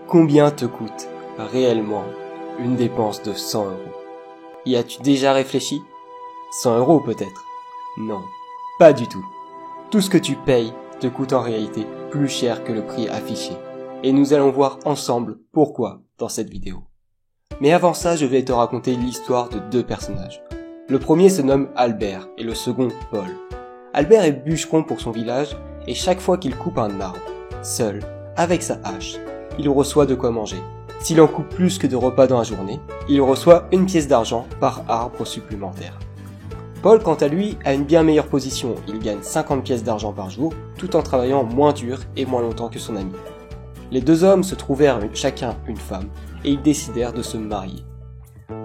Combien te coûte réellement une dépense de 100 €? Y as-tu déjà réfléchi? 100 € peut-être? Non, pas du tout. Tout ce que tu payes te coûte en réalité plus cher que le prix affiché. Et nous allons voir ensemble pourquoi dans cette vidéo. Mais avant ça, je vais te raconter l'histoire de deux personnages. Le premier se nomme Albert et le second Paul. Albert est bûcheron pour son village et chaque fois qu'il coupe un arbre, seul, avec sa hache, il reçoit de quoi manger. S'il en coupe plus que de repas dans la journée, il reçoit une pièce d'argent par arbre supplémentaire. Paul, quant à lui, a une bien meilleure position. Il gagne 50 pièces d'argent par jour, tout en travaillant moins dur et moins longtemps que son ami. Les deux hommes se trouvèrent chacun une femme, et ils décidèrent de se marier.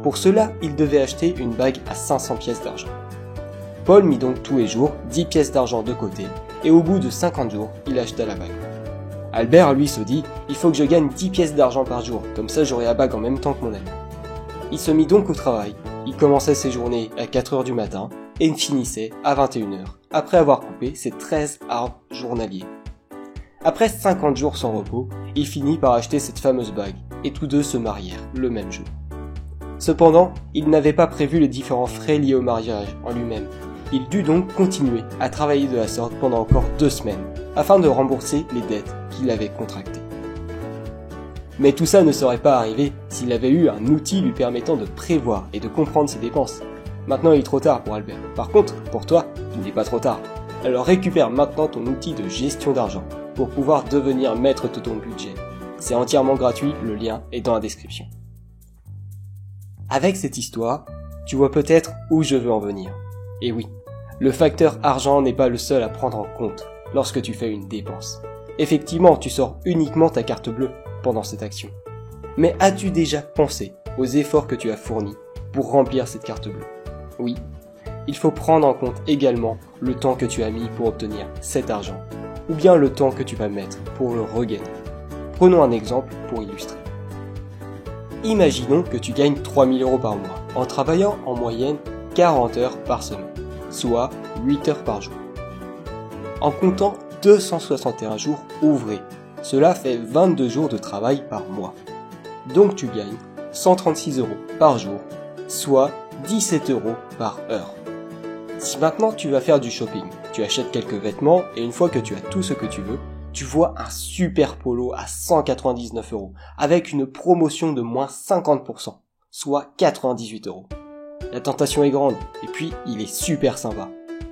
Pour cela, ils devaient acheter une bague à 500 pièces d'argent. Paul mit donc tous les jours 10 pièces d'argent de côté, et au bout de 50 jours, il acheta la bague. Albert, lui, se dit « Il faut que je gagne 10 pièces d'argent par jour, comme ça j'aurai la bague en même temps que mon ami. » Il se mit donc au travail. Il commençait ses journées à 4 h du matin et finissait à 21 h, après avoir coupé ses 13 arbres journaliers. Après 50 jours sans repos, il finit par acheter cette fameuse bague, et tous deux se marièrent le même jour. Cependant, il n'avait pas prévu les différents frais liés au mariage en lui-même. Il dut donc continuer à travailler de la sorte pendant encore 2 semaines, afin de rembourser les dettes qu'il avait contractées. Mais tout ça ne serait pas arrivé s'il avait eu un outil lui permettant de prévoir et de comprendre ses dépenses. Maintenant il est trop tard pour Albert. Par contre, pour toi, il n'est pas trop tard. Alors récupère maintenant ton outil de gestion d'argent pour pouvoir devenir maître de ton budget. C'est entièrement gratuit, le lien est dans la description. Avec cette histoire, tu vois peut-être où je veux en venir. Et oui, le facteur argent n'est pas le seul à prendre en compte lorsque tu fais une dépense. Effectivement, tu sors uniquement ta carte bleue pendant cette action. Mais as-tu déjà pensé aux efforts que tu as fournis pour remplir cette carte bleue? Oui, il faut prendre en compte également le temps que tu as mis pour obtenir cet argent, ou bien le temps que tu vas mettre pour le regagner. Prenons un exemple pour illustrer. Imaginons que tu gagnes 3 000 € par mois, en travaillant en moyenne 40 heures par semaine, soit 8 heures par jour. En comptant 261 jours ouvrés, cela fait 22 jours de travail par mois. Donc tu gagnes 136 € par jour, soit 17 € par heure. Si maintenant tu vas faire du shopping, tu achètes quelques vêtements et une fois que tu as tout ce que tu veux, tu vois un super polo à 199 € avec une promotion de moins 50%, soit 98 €. La tentation est grande et puis il est super sympa.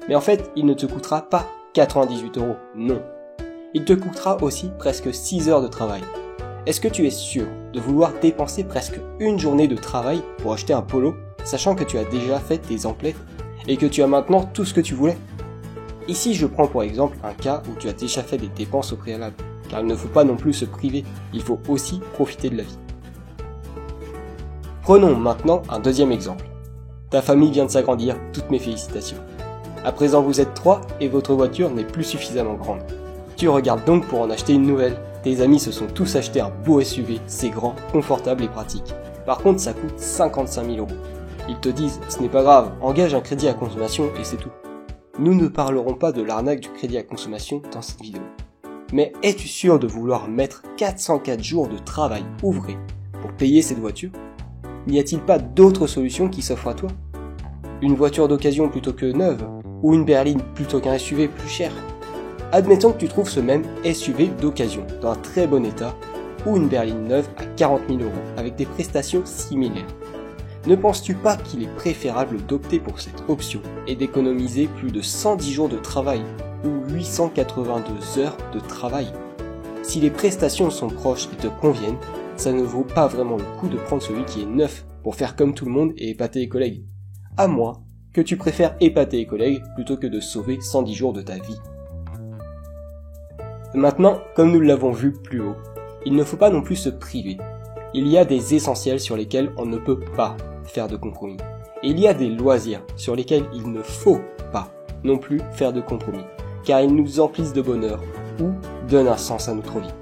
Mais en fait, il ne te coûtera pas 98 €, non. Il te coûtera aussi presque 6 heures de travail. Est-ce que tu es sûr de vouloir dépenser presque une journée de travail pour acheter un polo, sachant que tu as déjà fait tes emplettes et que tu as maintenant tout ce que tu voulais? Ici, je prends pour exemple un cas où tu as déjà fait des dépenses au préalable, car il ne faut pas non plus se priver, il faut aussi profiter de la vie. Prenons maintenant un deuxième exemple. Ta famille vient de s'agrandir, toutes mes félicitations. À présent vous êtes 3 et votre voiture n'est plus suffisamment grande. Tu regardes donc pour en acheter une nouvelle. Tes amis se sont tous achetés un beau SUV, c'est grand, confortable et pratique. Par contre ça coûte 55 000 €. Ils te disent, ce n'est pas grave, engage un crédit à consommation et c'est tout. Nous ne parlerons pas de l'arnaque du crédit à consommation dans cette vidéo. Mais es-tu sûr de vouloir mettre 404 jours de travail ouvrés pour payer cette voiture? N'y a-t-il pas d'autres solutions qui s'offrent à toi? Une voiture d'occasion plutôt que neuve? Ou une berline plutôt qu'un SUV plus cher? Admettons que tu trouves ce même SUV d'occasion dans un très bon état ou une berline neuve à 40 000 € avec des prestations similaires. Ne penses-tu pas qu'il est préférable d'opter pour cette option et d'économiser plus de 110 jours de travail ou 882 heures de travail? Si les prestations sont proches et te conviennent, ça ne vaut pas vraiment le coup de prendre celui qui est neuf pour faire comme tout le monde et épater les collègues. À moins que tu préfères épater les collègues plutôt que de sauver 110 jours de ta vie. Maintenant, comme nous l'avons vu plus haut, il ne faut pas non plus se priver. Il y a des essentiels sur lesquels on ne peut pas faire de compromis. Et il y a des loisirs sur lesquels il ne faut pas non plus faire de compromis, car ils nous emplissent de bonheur ou donnent un sens à notre vie.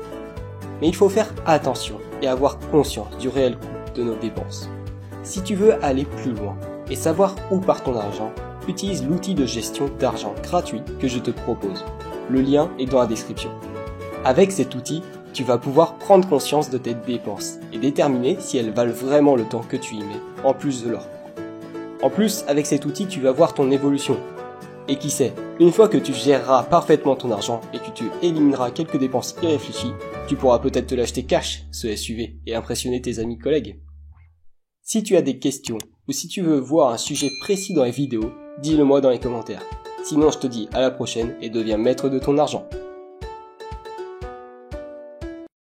Mais il faut faire attention et avoir conscience du réel coût de nos dépenses. Si tu veux aller plus loin et savoir où part ton argent, utilise l'outil de gestion d'argent gratuit que je te propose. Le lien est dans la description. Avec cet outil, tu vas pouvoir prendre conscience de tes dépenses et déterminer si elles valent vraiment le temps que tu y mets, en plus de leur coût. En plus, avec cet outil, tu vas voir ton évolution. Et qui sait, une fois que tu géreras parfaitement ton argent et que tu élimineras quelques dépenses irréfléchies, tu pourras peut-être te l'acheter cash, ce SUV, et impressionner tes amis collègues. Si tu as des questions, ou si tu veux voir un sujet précis dans les vidéos, dis-le moi dans les commentaires. Sinon je te dis à la prochaine et deviens maître de ton argent.